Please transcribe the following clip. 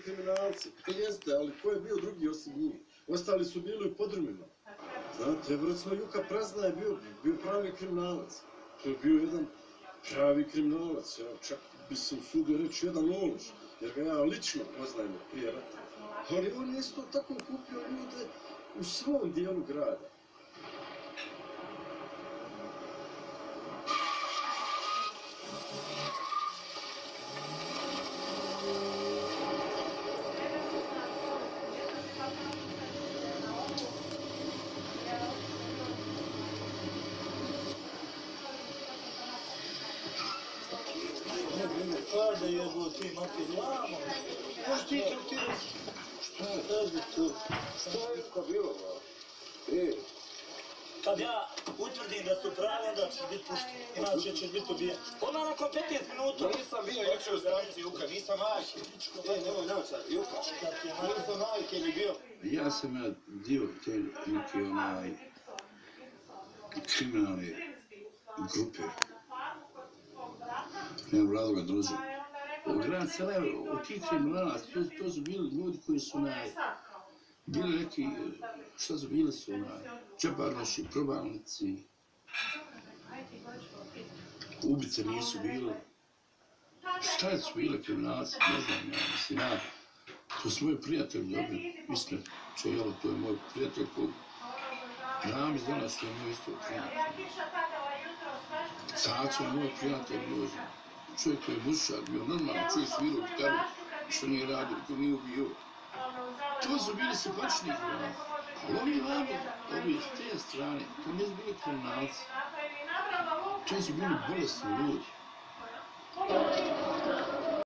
kriminalci. Pa jeste, ali ko je bio drugi osim njih? Ostali su bili u podrumima. Znate, recimo Juka Prazna je bio pravi kriminalac. To je bio jedan pravi kriminalac. Ja čak bi se usudio reći jedan ološ, jer ga ja lično poznajem prije rata. Ali on je isto tako kupio ljude u svom dijelu grada. Kada je go ti materijama? Možeš ti tretirati? Šta je? Kaži to. Šta je to bilo? Kad ja utvrdim da su pravi, onda ćeš biti pušten. Inače ćeš biti ubijen. Odmah nakon 15 minuta. Nisam bio jučer u stranci Juka, nisam majke. Nemoj naočar, Juka. Nisam majke ni bio. Ja sam dio te neke kriminalne grupe. Nemam razloga da dođem. Grad Sarajevo, od tih kriminalaca, to su bili ljudi koji su bili neki, šta su bili su čeparnoši, probalnici. Ubice nisu bile. Šta su bile kriminalci, ne znam ja, mislim, to su moji prijatelji dobri, istina, Čelo, to je moj prijatelj koji Ramiz danas, to je moj isto prijatelj. Saco je moj prijatelj, čovjek koji je muzičar bio, normalno čovjek svirao gitaru, što nije radio, ko nije ubio. To su bili simpatični kriminalci. Ali ovi s te strane, to nisu bili kriminalci. To su bili bolesni ljudi.